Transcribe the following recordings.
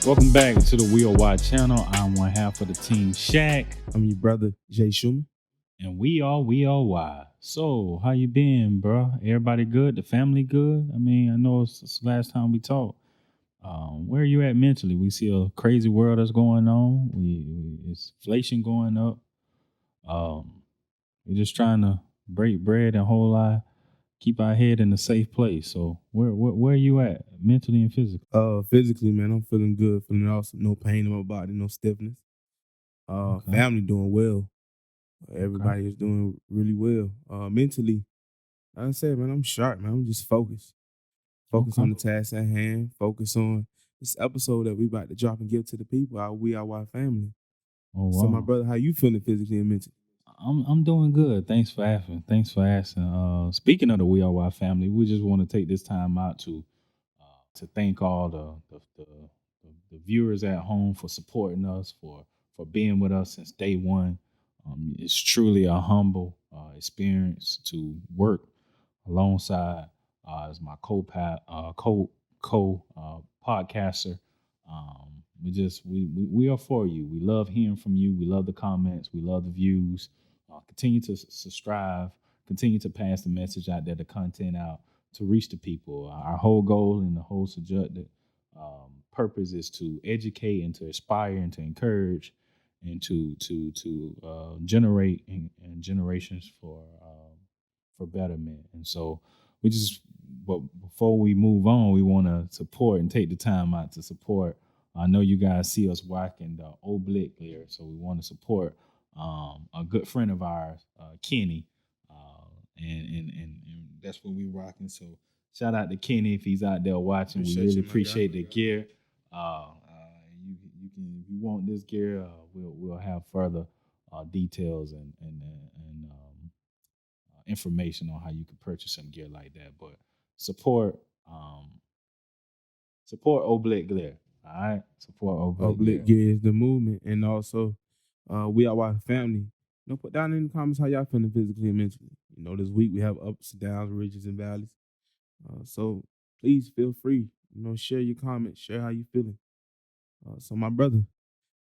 Welcome back to the Wheel Wide channel. I'm one half of the team, Shaq, I'm your brother, Jay Schumann. and we are why. So, how you been, bro? Everybody good? The family good? I mean, I know it's the last time we talked. Where are you at mentally? We see a crazy world that's going on. It's inflation going up. Um, we're just trying to break bread and whole life, keep our head in a safe place. So, where are you at mentally and physically? Physically, man, I'm feeling good, feeling awesome. No pain in my body, no stiffness. Okay, Family doing well. okay, Everybody is doing really well. Mentally, like I said, man, I'm sharp, man. I'm just focused. Focus okay. on the task at hand. Focus on this episode that we about to drop and give to the people, our We Are Why family. Oh So, my wow. brother, how you feeling physically and mentally? I'm doing good. Thanks for asking. Thanks for asking. Speaking of the We Are Why family, we just want to take this time out to thank all the viewers at home for supporting us, for being with us since day one. It's truly a humble experience to work alongside as my co podcaster. We are for you. We love hearing from you. We love the comments. We love the views. Continue to subscribe. Continue to pass the message out there, the content out to reach the people. Our whole goal and the whole subjective purpose is to educate and to inspire and to encourage and to generate and generations for betterment. And so we just, but before we move on, we want to support and take the time out to support. I know you guys see us walking the oblique here, so we want to support a good friend of ours, Kenny, and that's what we rocking. So shout out to Kenny if he's out there watching. We Appreciate really you, my guy. appreciate the gear. You can if you want this gear, we'll have further details and information on how you can purchase some gear like that. But support um support Oblique Glare. All right, support Oblique Oblique Glare. Gear is the movement, and also We Are Why family. Put down in the comments how y'all feeling physically and mentally. This week we have ups and downs, ridges and valleys. So please feel free. Share your comments, share how you feeling. So my brother,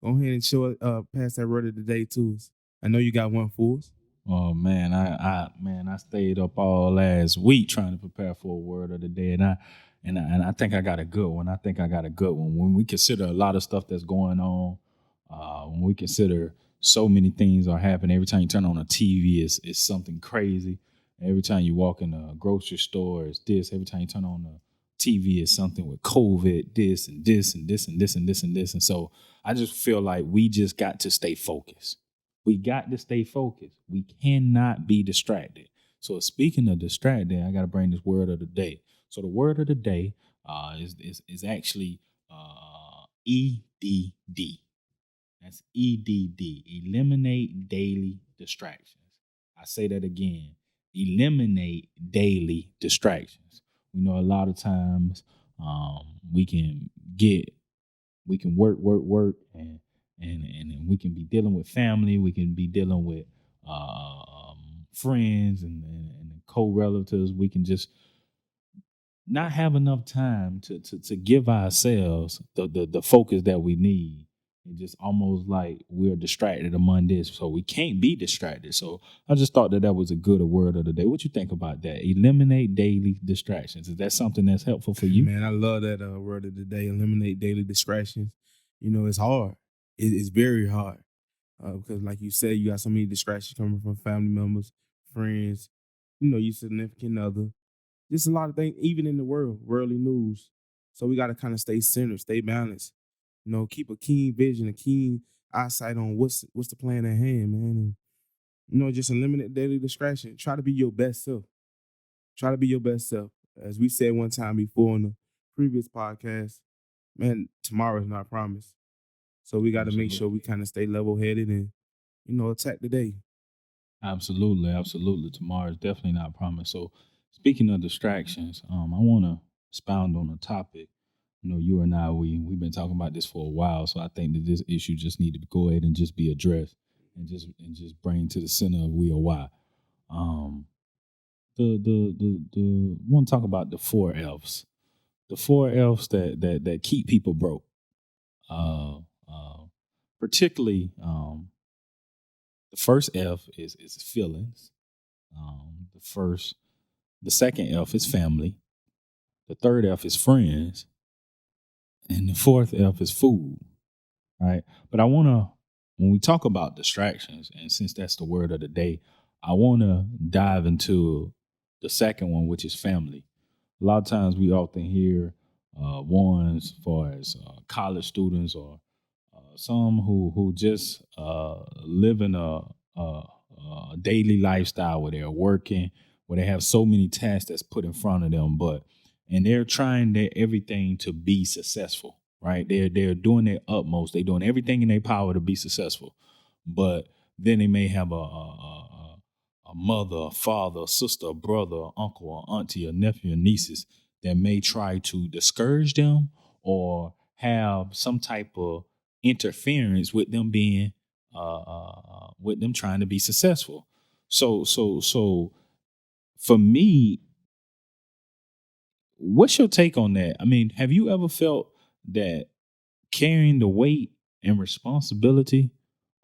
go ahead and pass that word of the day to us. I know you got one for us. Oh man, I stayed up all last week trying to prepare for a word of the day, and I think I got a good one. I think I got a good one. When we consider a lot of stuff that's going on, when we consider so many things are happening. Every time you turn on a TV, it's something crazy. Every time you walk in a grocery store, it's this. Every time you turn on the TV, it's something with COVID, this and this and this and this and this and this. And so I just feel like we just got to stay focused. We got to stay focused. We cannot be distracted. So speaking of distracted, I got to bring this word of the day. So the word of the day is actually EDD. That's EDD. Eliminate daily distractions. I say that again. Eliminate daily distractions. We know a lot of times we can get we can work, and we can be dealing with family. We can be dealing with friends and co-relatives. We can just not have enough time to give ourselves the focus that we need. And just almost like we're distracted among this, so we can't be distracted. So I just thought that was a good word of the day. What you think about that? Eliminate daily distractions. Is that something that's helpful for you? Man, I love that word of the day. Eliminate daily distractions. It's hard. It's very hard because, like you said, you got so many distractions coming from family members, friends, your significant other. Just a lot of things, even in the worldly news. So we got to kind of stay centered, stay balanced. Keep a keen vision, a keen eyesight on what's the plan at hand, man. And just eliminate daily distraction. Try to be your best self. Try to be your best self. As we said one time before in the previous podcast, man, tomorrow is not promised. So we got to make sure we Absolutely. kind of stay level headed and, attack the day. Absolutely, absolutely. Tomorrow is definitely not promised. So, speaking of distractions, I want to expound on a topic. You and I, we've been talking about this for a while, so I think that this issue just need to go ahead and just be addressed, and just bring to the center of we are why. Um, the want to talk about the four F's, the four F's that keep people broke. uh, uh, particularly the first F is feelings. The second F is family. The third F is friends, and the fourth F is food. Right. But I want to, when we talk about distractions, and since that's the word of the day, I want to dive into the second one, which is family. A lot of times we often hear ones for as college students or some who just live in a daily lifestyle where they're working, where they have so many tasks that's put in front of them, but and they're trying their everything to be successful, right? They're doing their utmost. They're doing everything in their power to be successful, but then they may have a mother, a father, a sister, a brother, a uncle, or auntie, or nephew, or nieces that may try to discourage them or have some type of interference with them being with them trying to be successful. So for me, what's your take on that? I mean, have you ever felt that carrying the weight and responsibility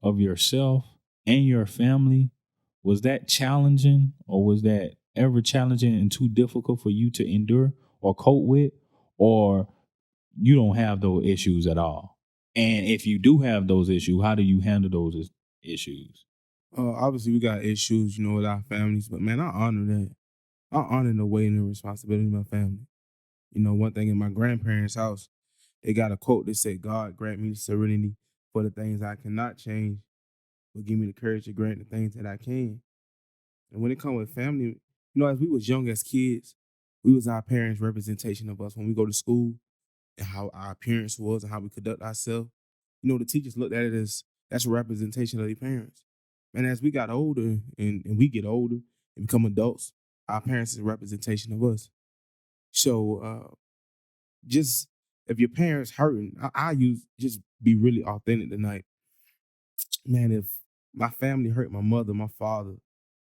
of yourself and your family, was that challenging, or was that ever challenging and too difficult for you to endure or cope with, or you don't have those issues at all? And if you do have those issues, how do you handle those issues? Obviously, we got issues, with our families, but man, I honor that. I honor the weight and the responsibility of my family. One thing in my grandparents' house, they got a quote that said, "God grant me the serenity for the things I cannot change, but give me the courage to grant the things that I can." And when it comes with family, as we was young as kids, we was our parents' representation of us when we go to school and how our appearance was and how we conduct ourselves. The teachers looked at it as that's a representation of their parents. And as we got older and we get older and become adults, our parents is a representation of us. So just if your parents hurting, I use just be really authentic tonight. Man, if my family hurt my mother, my father,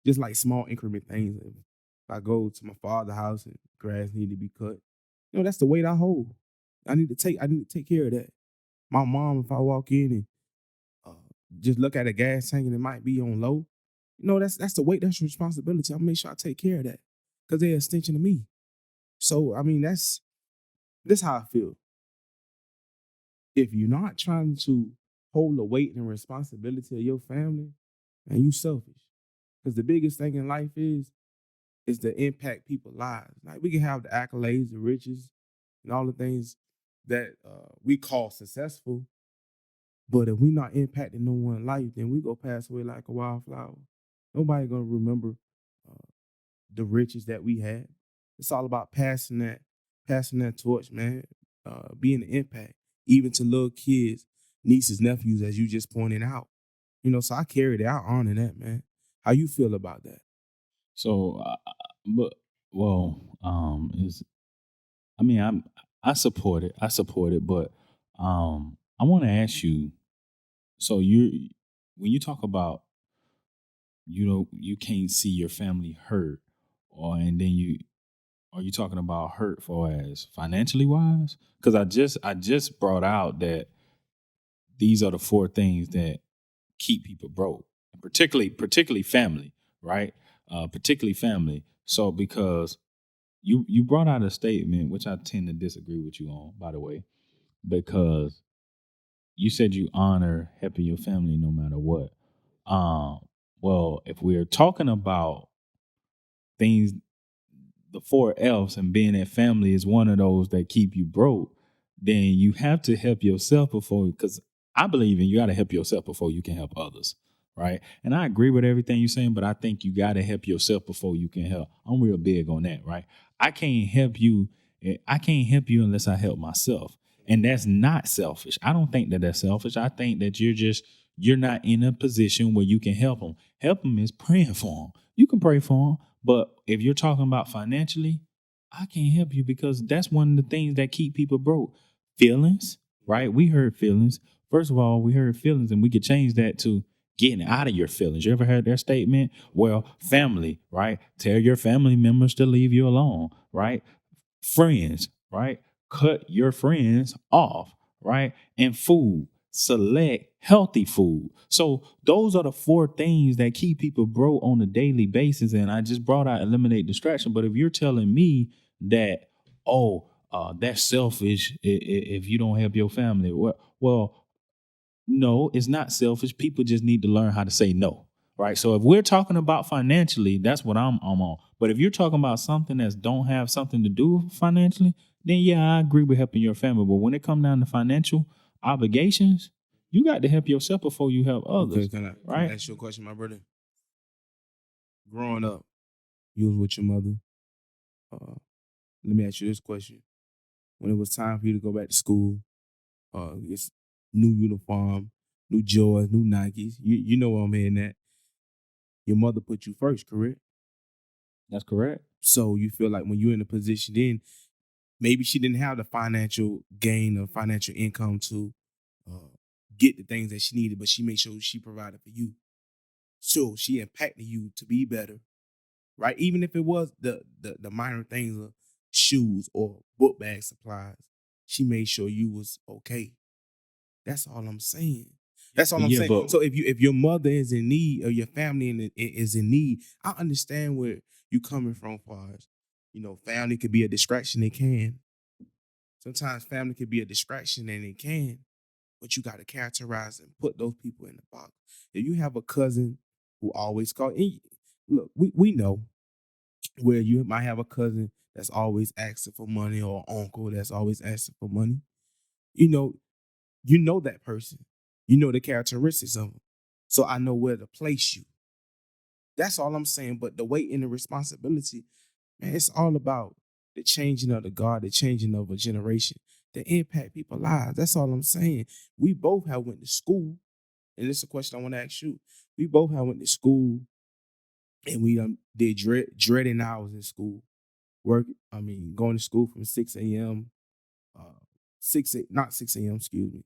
just like small increment things. If I go to my father's house and grass need to be cut, that's the weight I hold. I need to take care of that. My mom, if I walk in and uh, just look at a gas tank and it might be on low, that's the weight, that's responsibility. I'll make sure I take care of that because they're an extension of me. So I mean, that's how I feel. If you're not trying to hold the weight and responsibility of your family, and you selfish. Because the biggest thing in life is to impact people's lives. Like we can have the accolades, the riches, and all the things that we call successful, but if we not impacting no one's life, then we go pass away like a wildflower. Nobody gonna remember uh, the riches that we had. It's all about passing that torch, man. Being an impact, even to little kids, nieces, nephews, as you just pointed out. So I carry that. I honor that, man. How you feel about that? So, but well, is I mean, I support it. I support it, but I want to ask you. So you, when you talk about you can't see your family hurt, or and then you are you talking about hurt for as financially wise? Because I just brought out that these are the four things that keep people broke, particularly family, right? Particularly family. So because you brought out a statement which I tend to disagree with you on, by the way, because you said you honor helping your family no matter what. Um, well, if we're talking about things, the four F's, and being that family is one of those that keep you broke, then you have to help yourself before, because I believe in you got to help yourself before you can help others, right? And I agree with everything you're saying, but I think you got to help yourself before you can help. I'm real big on that, right? I can't help you. I can't help you unless I help myself. And that's not selfish. I don't think that that's selfish. I think that you're not in a position where you can help them. Help them is praying for them. You can pray for them, but if you're talking about financially, I can't help you because that's one of the things that keep people broke. Feelings, right? We heard feelings. First of all, we heard feelings, and we could change that to getting out of your feelings. You ever heard that statement? Well, family, right? Tell your family members to leave you alone, right? Friends, right? Cut your friends off, right? And food. Select healthy food. So those are the 4 things that keep people broke on a daily basis. And I just brought out eliminate distraction. But if you're telling me that, that's selfish if you don't help your family, well, no, it's not selfish. People just need to learn how to say no. Right. So if we're talking about financially, that's what I'm on. But if you're talking about something that don't have something to do financially, then yeah, I agree with helping your family. But when it comes down to financial obligations, you got to help yourself before you help Okay, others. can I Right. ask you a question, my brother? Growing up, you was with your mother. Let me ask you this question: when it was time for you to go back to school, it's new uniform, new Jordans, new Nikes. You know where I'm heading at. Your mother put you first, correct? That's correct. So you feel like when you're in a position, then maybe she didn't have the financial gain or financial income to uh, get the things that she needed, but she made sure she provided for you. So she impacted you to be better, right? Even if it was the minor things of shoes or book bag supplies, she made sure you was okay. That's all I'm saying. That's all I'm Yeah, saying. but So if your mother is in need or your family is in need, I understand where you coming from. Far as family could be a distraction. It can. Sometimes family could be a distraction, and it can. But you got to characterize and put those people in the box. If you have a cousin who always call, look, we know where you might have a cousin that's always asking for money or uncle that's always asking for money. You know, you know that person. You know the characteristics of them. So I know where to place you. That's all I'm saying. But the weight and the responsibility, man, it's all about the changing of the guard, the changing of a generation, the impact people's lives. That's all I'm saying. We both have went to school, and this is a question I want to ask you. We both have went to school, and we did dreading hours in school. Going to school from 6 a.m. 6 a.m. Excuse me,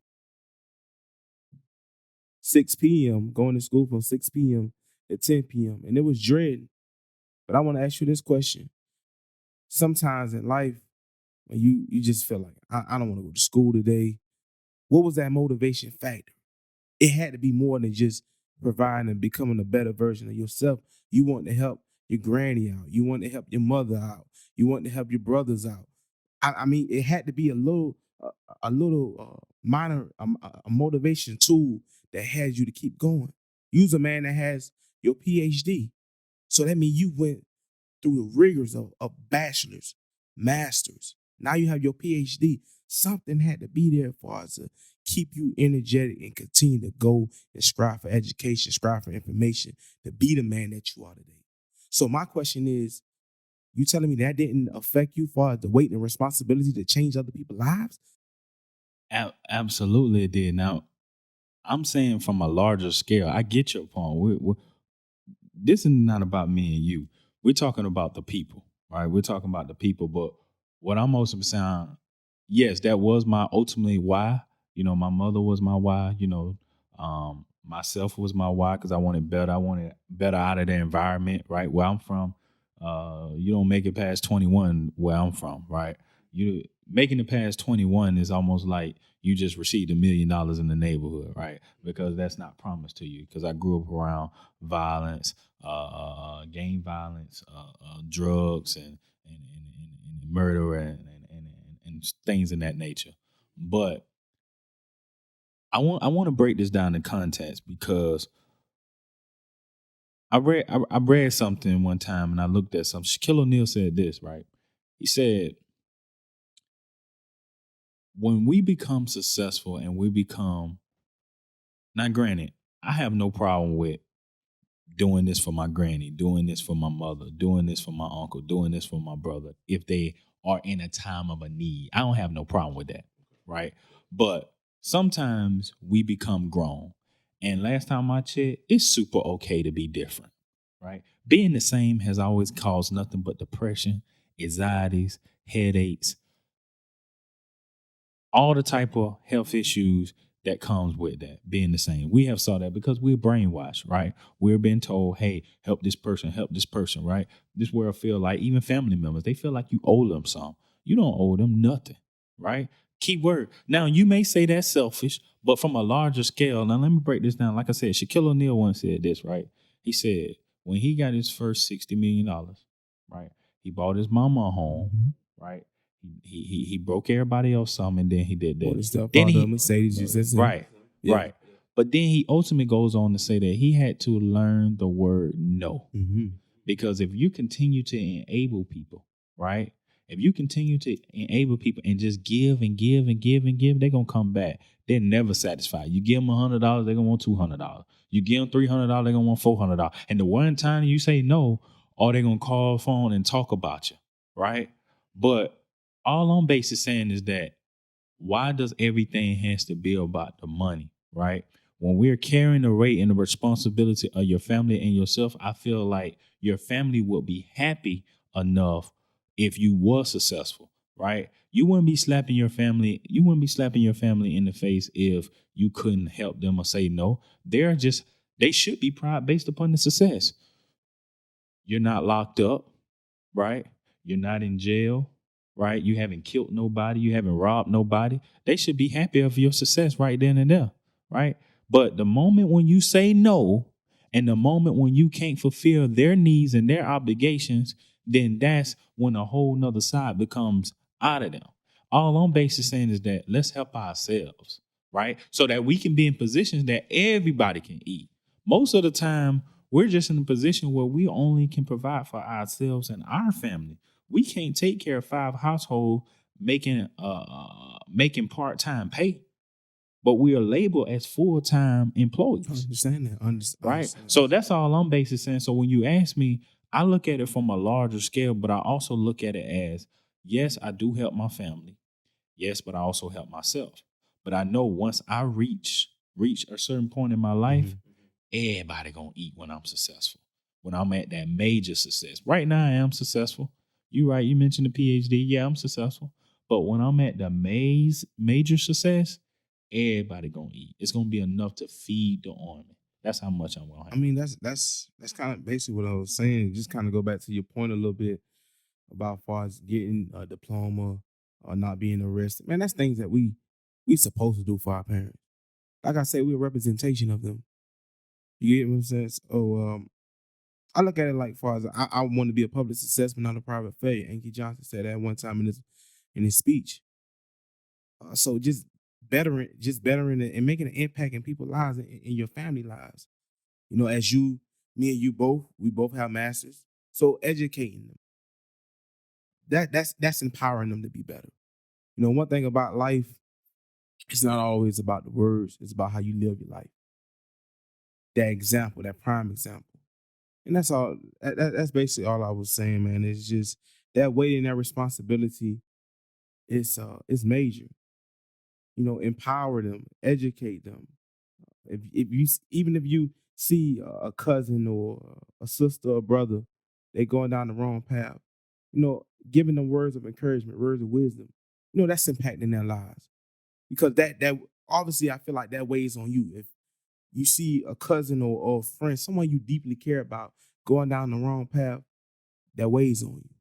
6 p.m. Going to school from 6 p.m. to 10 p.m. and it was dread. But I want to ask you this question: sometimes in life, when you just feel like I don't want to go to school today, what was that motivation factor? It had to be more than just providing and becoming a better version of yourself. You want to help your granny out. You want to help your mother out. You want to help your brothers out. I mean, it had to be a little minor a motivation tool that has you to keep going. You's a man that has your PhD, so that means you went through the rigors of bachelor's, master's. Now you have your PhD. Something had to be there for us to keep you energetic and continue to go and strive for education, strive for information, to be the man that you are today. So my question is, you telling me that didn't affect you for the weight and responsibility to change other people's lives? absolutely it did. Now, I'm saying from a larger scale, I get your point. This is not about me and you. We're talking about the people, right? We're talking about the people. But what I'm also saying, yes, that was my ultimately why. My mother was my why. Myself was my why because I wanted better. I wanted better out of the environment, right? Where I'm from, you don't make it past 21 where I'm from, right? You making it past 21 is almost like you just received $1 million in the neighborhood, right? Because that's not promised to you. Because I grew up around violence, gang violence, drugs, and murder and things in that nature. But I want to break this down in context because I read something one time and I looked at something. Shaquille O'Neal said this, right? He said, when we become successful and we become, now granted, I have no problem with doing this for my granny, doing this for my mother, doing this for my uncle, doing this for my brother, if they are in a time of a need. I don't have no problem with that, right? But sometimes we become grown. And last time I checked, it's super okay to be different, right? Being the same has always caused nothing but depression, anxieties, headaches, all the type of health issues that comes with that being the same. We have saw that because we're brainwashed, right? We're being told, hey, help this person, right? This world feel like even family members, they feel like you owe them some. You don't owe them nothing, right? Key word. Now you may say that's selfish, but from a larger scale, now let me break this down. Like I said, Shaquille O'Neal once said this, right? He said when he got his first $60 million, right? He bought his mama a home, right? He broke everybody else some, and then he did All that. the stuff Then out he of Mercedes, just that's him. right, Yeah. right. But then he ultimately goes on to say that he had to learn the word no. Because if you continue to enable people, right? If you continue to enable people and just give and give and give and give, they're gonna come back. They're never satisfied. You give them $100, they're gonna want $200. You give them $300, they're gonna want $400. And the one time you say no, or they're gonna call phone and talk about you, right? But all I'm basically saying is that why does everything has to be about the money, right? When we're carrying the weight and the responsibility of your family and yourself, I feel like your family will be happy enough if you were successful, right? You wouldn't be slapping your family. You wouldn't be slapping your family in the face if you couldn't help them or say no. They should be proud based upon the success. You're not locked up, right? You're not in jail, right? You haven't killed nobody. You haven't robbed nobody. They should be happy of your success right then and there, right? But the moment when you say no, and the moment when you can't fulfill their needs and their obligations, then that's when a whole nother side becomes out of them. All I'm basically saying is that let's help ourselves, right? So that we can be in positions that everybody can eat. Most of the time, we're just in a position where we only can provide for ourselves and our family. We can't take care of 5 households making part-time pay, but we are labeled as full-time employees. I understand that. Right? So that's all I'm basically saying. So when you ask me, I look at it from a larger scale, but I also look at it as, yes, I do help my family. Yes, but I also help myself. But I know once I reach a certain point in my life, everybody gonna eat when I'm successful. When I'm at that major success. Right now I am successful. You right, you mentioned the PhD. Yeah, I'm successful. But when I'm at the major success, everybody gonna eat. It's gonna be enough to feed the army. That's how much I'm gonna have. I mean, that's kind of basically what I was saying. Just kind of go back to your point a little bit about far as getting a diploma or not being arrested. Man, that's things that we supposed to do for our parents. Like I said, we're a representation of them. You get what I'm saying? I look at it like far as I want to be a public success, but not a private failure. Anki Johnson said that one time in his speech. So just bettering it and making an impact in people's lives and in your family lives. You know, as me and you both, we both have masters. So educating them. That's empowering them to be better. You know, one thing about life, it's not always about the words, it's about how you live your life. That example, that prime example. And that's all. That's basically all I was saying, man. It's just that weight and that responsibility is major. You know, empower them, educate them. Even if you see a cousin or a sister or brother, they going down the wrong path, you know, giving them words of encouragement, words of wisdom, you know, that's impacting their lives. Because that obviously I feel like that weighs on you. If you see a cousin or a friend, someone you deeply care about, going down the wrong path, that weighs on you.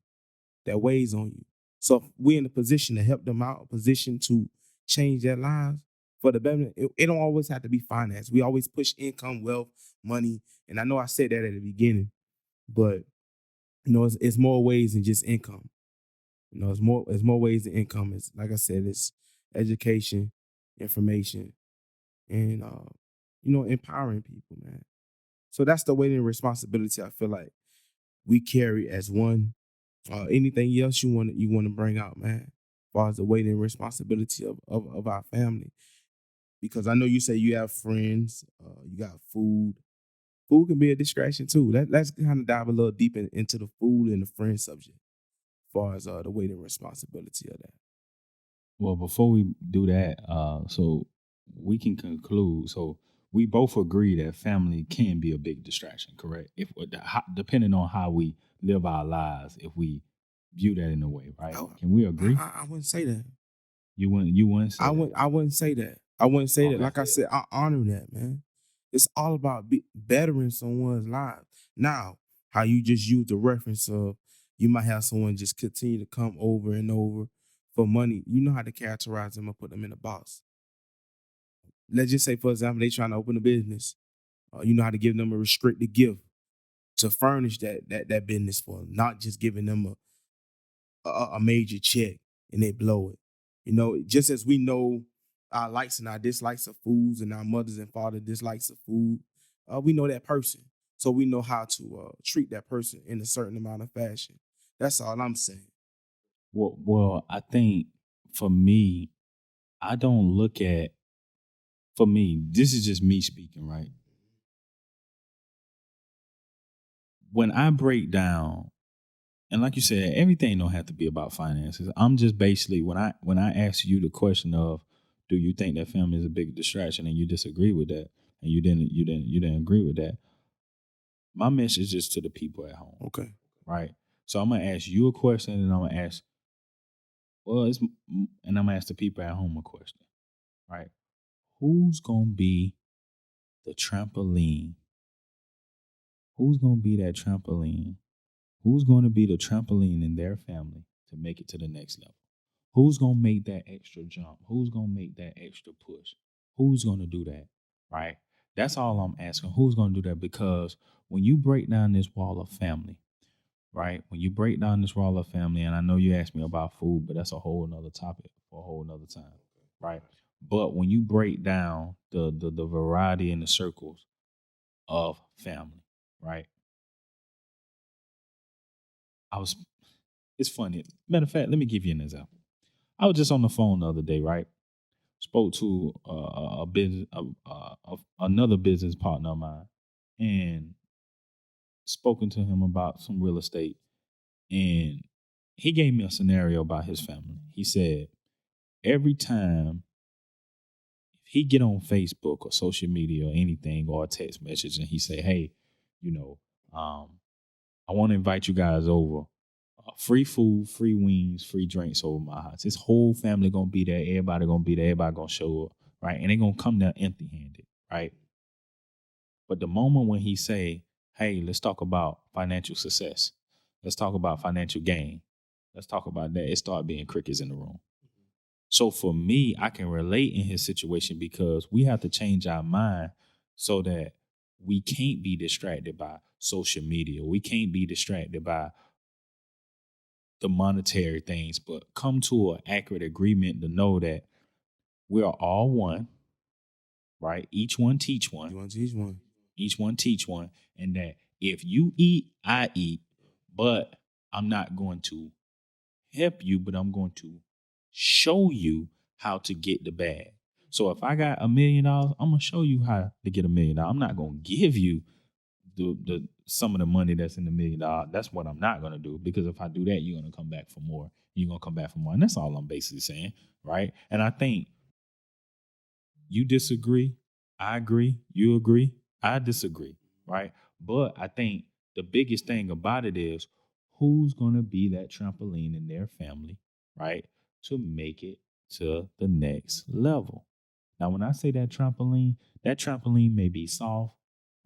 That weighs on you. So if we're in a position to help them out, a position to change their lives for the better, it don't always have to be finance. We always push income, wealth, money. And I know I said that at the beginning, but you know, it's more ways than just income. You know, it's more ways than income. It's like I said, it's education, information, and you know, empowering people, man. So that's the weight and responsibility I feel like we carry as one. Anything else you want to bring out, man, as far as the weight and responsibility of our family? Because I know you say you have friends, you got food. Food can be a distraction too. Let's kind of dive a little deep into the food and the friend subject, as far as the weight and responsibility of that. Well, before we do that, so we can conclude. So we both agree that family can be a big distraction, correct? If depending on how we live our lives, if we view that in a way, right? Can we agree? I wouldn't say that. You wouldn't say I that? wouldn't say that. I wouldn't say that. Okay. Like I said, I honor that, man. It's all about bettering someone's life. Now, how you just use the reference of you might have someone just continue to come over and over for money, you know how to characterize them and put them in a box. Let's just say, for example, they trying to open a business. You know how to give them a restricted gift to furnish that business for them, not just giving them a major check and they blow it. You know, just as we know our likes and our dislikes of foods and our mothers and father dislikes of food, we know that person. So we know how to treat that person in a certain amount of fashion. That's all I'm saying. Well, I think for me, I don't look at, for me, this is just me speaking, right? When I break down, and like you said, everything don't have to be about finances. I'm just basically, when I ask you the question of, do you think that family is a big distraction, and you disagree with that, and you didn't agree with that, my message is to the people at home, Okay. right? So I'm gonna ask you a question, and I'm gonna ask, and I'm gonna ask the people at home a question, right? Who's gonna be the trampoline? Who's gonna be that trampoline? Who's gonna be the trampoline in their family to make it to the next level? Who's gonna make that extra jump? Who's gonna make that extra push? Who's gonna do that? Right? That's all I'm asking. Who's gonna do that? Because when you break down this wall of family, right? When you break down this wall of family, and I know you asked me about food, but that's a whole nother topic for a whole nother time. Right. But when you break down the variety and the circles of family, right? I was It's funny. Matter of fact, let me give you an example. I was just on the phone the other day, right? Spoke to a business, another business partner of mine, and spoken to him about some real estate. And he gave me a scenario about his family. He said every time he get on Facebook or social media or anything or a text message, and he say, "Hey, you know, I want to invite you guys over. Free food, free wings, free drinks over my house. His whole family gonna be there. Everybody gonna be there. Everybody gonna show up, right? And they gonna come there empty-handed, right? But the moment when he say, "Hey, let's talk about financial success. Let's talk about financial gain. Let's talk about that," it start being crickets in the room. So for me, I can relate in his situation because we have to change our mind so that we can't be distracted by social media. We can't be distracted by the monetary things, but come to an accurate agreement to know that we are all one, right? Each one teach You one, want to teach one? each one teach one, and that if you eat, I eat, but I'm not going to help you, but I'm going to show you how to get the bag. So if I got $1 million, I'm gonna show you how to get $1 million. I'm not gonna give you the some of the money that's in the $1 million. That's what I'm not gonna do, because if I do that, you're gonna come back for more. You're gonna come back for more, and that's all I'm basically saying, right? And I think you disagree, I agree, you agree, I disagree, right? But I think the biggest thing about it is who's gonna be that trampoline in their family, right, to make it to the next level. Now, when I say that trampoline may be soft,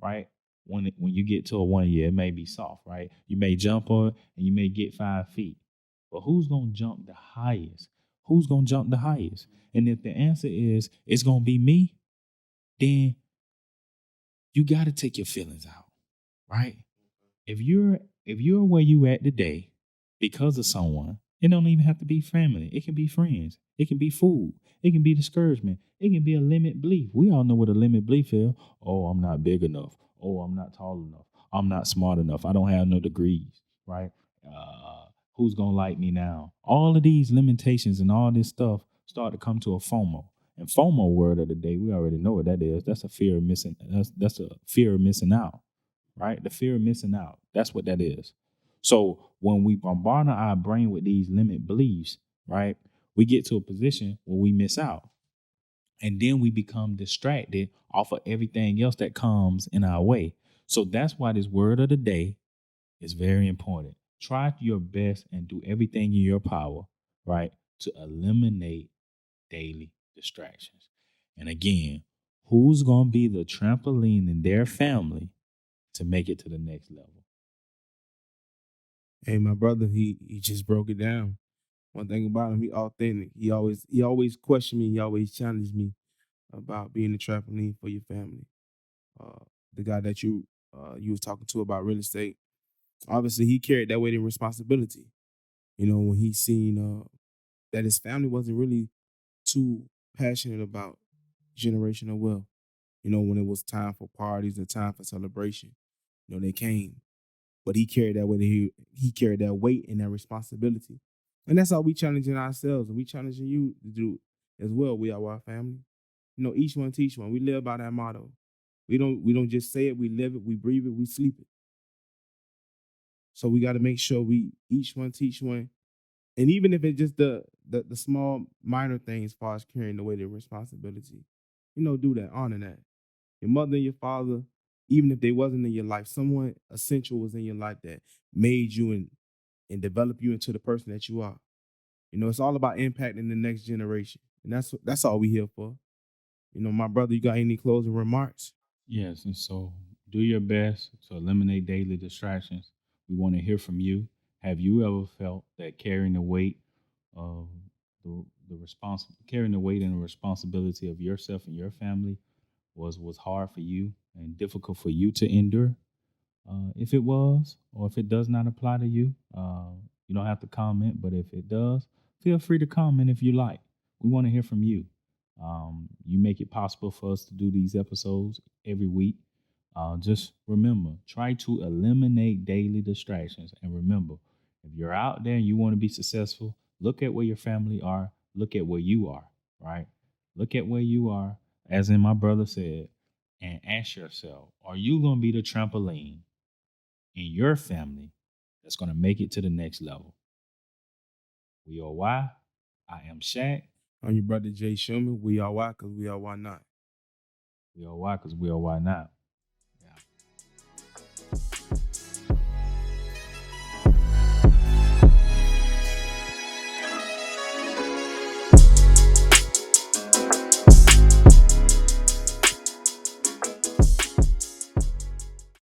right? When you get to a 1 year, it may be soft, right? You may jump on it and you may get 5 feet. But who's gonna jump the highest? Who's gonna jump the highest? And if the answer is it's gonna be me, then you gotta take your feelings out, right? If you're where you at today because of someone, it don't even have to be family. It can be friends. It can be food. It can be discouragement. It can be a limit belief. We all know what a limit belief is. Oh, I'm not big enough. Oh, I'm not tall enough. I'm not smart enough. I don't have no degrees, right? Who's gonna like me now? All of these limitations and all this stuff start to come to a FOMO. And FOMO word of the day, we already know what that is. That's a fear of missing. That's a fear of missing out, right? The fear of missing out. That's what that is. So when we bombard our brain with these limit beliefs, right, we get to a position where we miss out. And then we become distracted off of everything else that comes in our way. So that's why this word of the day is very important. Try your best and do everything in your power, right, to eliminate daily distractions. And again, who's going to be the trampoline in their family to make it to the next level? Hey, my brother, he just broke it down. One thing about him, he authentic. He always questioned me. He always challenged me about being a trampoline for your family. The guy that you was talking to about real estate, obviously he carried that weight and responsibility. When he seen that his family wasn't really too passionate about generational wealth. When it was time for parties or time for celebration, they came. But he carried that weight. He carried that weight and that responsibility. And that's all we challenging ourselves, and we challenging you to do as well. We are our family. Each one teach one. We live by that motto. We don't just say it, we live it, we breathe it, we sleep it. So we got to make sure we each one teach one. And even if it's just the small minor things as far as carrying the weight of responsibility, do that, honor that. Your mother and your father, even if they wasn't in your life, someone essential was in your life that made you and developed you into the person that you are. It's all about impacting the next generation. And that's all we here for. My brother, you got any closing remarks? Yes, and so do your best to eliminate daily distractions. We want to hear from you. Have you ever felt that carrying the weight of carrying the weight and the responsibility of yourself and your family was hard for you and difficult for you to endure? If it was, or if it does not apply to you, you don't have to comment. But if it does, feel free to comment if you like. We want to hear from you. You make it possible for us to do these episodes every week. Just remember, try to eliminate daily distractions. And remember, if you're out there and you want to be successful, look at where your family are, look at where you are, right? Look at where you are, as in my brother said, and ask yourself, are you going to be the trampoline in your family that's going to make it to the next level? We are why. I am Shaq. I'm your brother Jay Schumann. We are why because we are why not. We are why because we are why not.